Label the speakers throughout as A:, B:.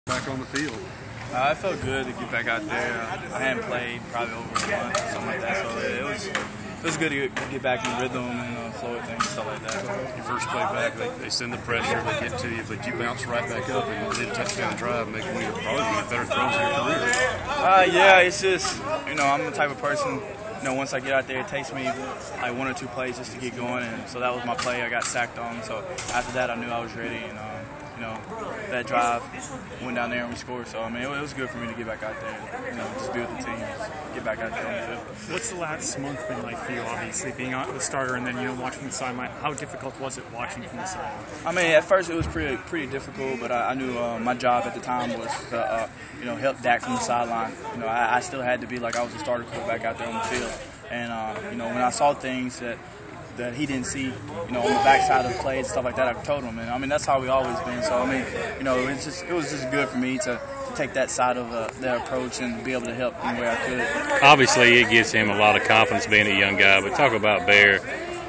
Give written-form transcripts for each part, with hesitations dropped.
A: Back on the field.
B: I felt good to get back out there. I hadn't played probably over a month or something like that, so it was good to get back in rhythm and flow of things and stuff like that.
A: Your first play back, they send the pressure, they get to you, but you bounce right back up and did touchdown drive, making one of probably one of the better throws of your career.
B: Yeah, it's just, I'm the type of person, once I get out there, it takes me like one or two plays just to get going, and so that was my play. I got sacked on, so after that I knew I was ready, and that drive went down there and we scored. So it was good for me to get back out there, just be with the team, just get back out there on the field.
C: What's the last month been like for you? Obviously, being the starter and then watching from the sideline. How difficult was it watching from the sideline?
B: At first it was pretty difficult, but I knew my job at the time was to help Dak from the sideline. I still had to be like I was a starter quarterback out there on the field, and when I saw things that he didn't see, on the backside of the plays and stuff like that, I told him, and that's how we always been. So it was just good for me to take that side of that approach and be able to help any way I could.
D: Obviously, it gives him a lot of confidence being a young guy, but talk about Bear,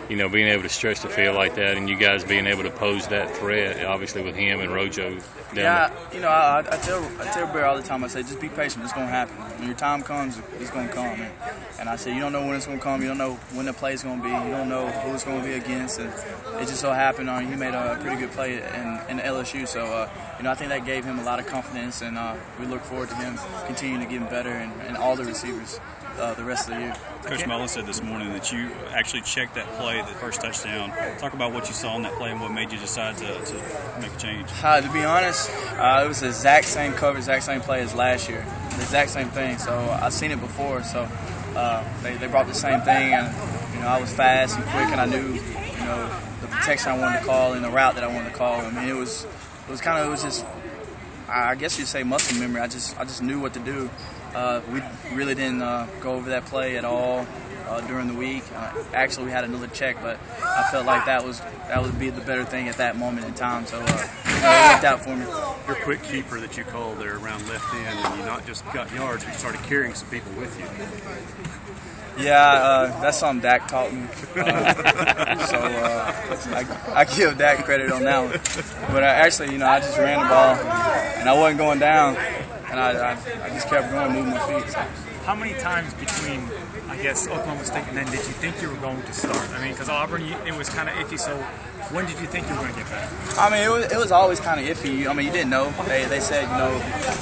D: being able to stretch the field like that, and you guys being able to pose that threat, obviously with him and Rojo.
B: I tell Bear all the time. I say, just be patient. It's gonna happen. When your time comes, it's gonna come. And I say, you don't know when it's gonna come. You don't know when the play's gonna be. You don't know who it's gonna be against. And it just so happened he made a pretty good play in LSU. So I think that gave him a lot of confidence, and we look forward to him continuing to get better and all the receivers the rest of the year.
E: Coach Mullen said this morning that you actually checked that play, the first touchdown. Talk about what you saw in that play and what made you decide to make a change.
B: To be honest, it was the exact same cover, exact same play as last year. The exact same thing. So I've seen it before. So they brought the same thing, and I was fast and quick, and I knew the protection I wanted to call and the route that I wanted to call. It was just, I guess you'd say, muscle memory. I just knew what to do. We really didn't go over that play at all during the week. Actually, we had another check, but I felt like that would be the better thing at that moment in time. So it worked out for me.
A: Your quick keeper that you called there around left end, and you not just got yards, but you started carrying some people with you.
B: Yeah, that's something Dak taught me. So I give Dak credit on that one. But actually, I just ran the ball, and I wasn't going down. And I just kept going, moving my feet. So.
C: How many times between, Oklahoma State and then did you think you were going to start? Because Auburn, it was kind of iffy. So when did you think you were going to get back?
B: It was always kind of iffy. You didn't know. They said,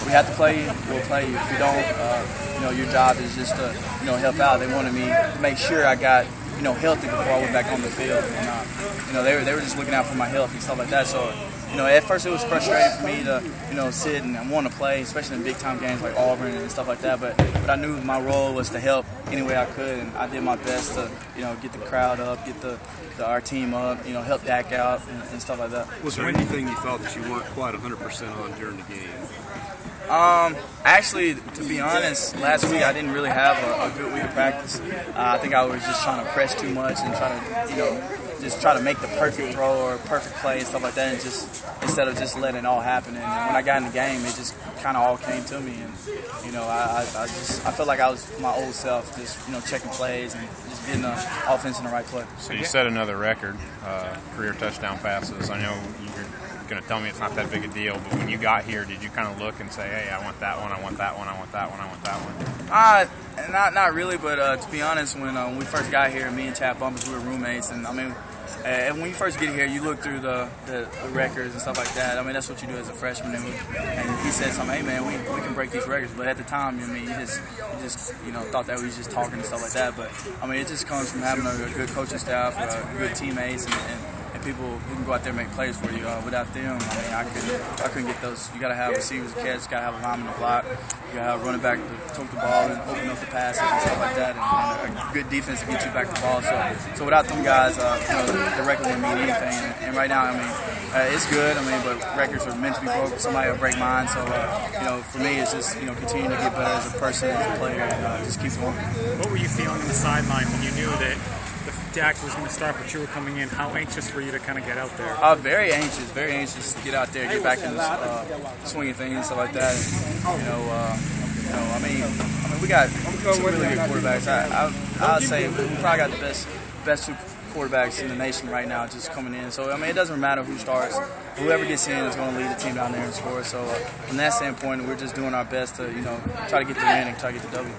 B: we have to play you, we'll play you. If you don't, your job is just to, help out. They wanted me to make sure I got, healthy before I went back on the field. And, they were just looking out for my health and stuff like that. So, at first it was frustrating for me to, sit and want to play, especially in big-time games like Auburn and stuff like that. But I knew my role was to help any way I could, and I did my best to, get the crowd up, get our team up, help Dak out and stuff like that.
A: Was there anything you thought that you weren't quite 100% on during the game?
B: Actually, to be honest, last week I didn't really have a good week of practice. I think I was just trying to press too much and try to make the perfect throw or perfect play and stuff like that, and just instead of just letting it all happen. And when I got in the game, it just kind of all came to me, and I felt like I was my old self, just checking plays and just getting the offense in the right place.
F: So you set another record, career touchdown passes. I know you're going to tell me it's not that big a deal, but when you got here, did you kind of look and say, hey, I want that one, I want that one, I want that one, I want that one?
B: Not really, but to be honest, when we first got here, me and Chad Bumpus, we were roommates, and and when you first get here, you look through the records and stuff like that. That's what you do as a freshman. And he said something, hey man, we can break these records. But at the time, you just thought that we was just talking and stuff like that. But it just comes from having a good coaching staff, good teammates, and people who can go out there and make plays for you. Without them, I couldn't get those. You got to have receivers to catch, got to have a lineman to block, you got to have a running back to tote the ball and open up the passes and stuff like that, and a good defense to get you back the ball. So without them guys, the record wouldn't mean anything. And right now, it's good. But records are meant to be broken. Somebody will break mine. So for me, it's just continuing to get better as a person, as a player, and just keep going.
C: What were you feeling on the sideline when you knew that Dak was going to start, but you were coming in? How anxious were you to kind of get out there?
B: Very anxious to get out there, get back in the swinging things and stuff like that. We got some really good quarterbacks. I'd say we probably got the best two quarterbacks in the nation right now just coming in. So, I mean, it doesn't matter who starts. Whoever gets in is going to lead the team down there and score. So, from that standpoint, we're just doing our best to, try to get the win and try to get the W.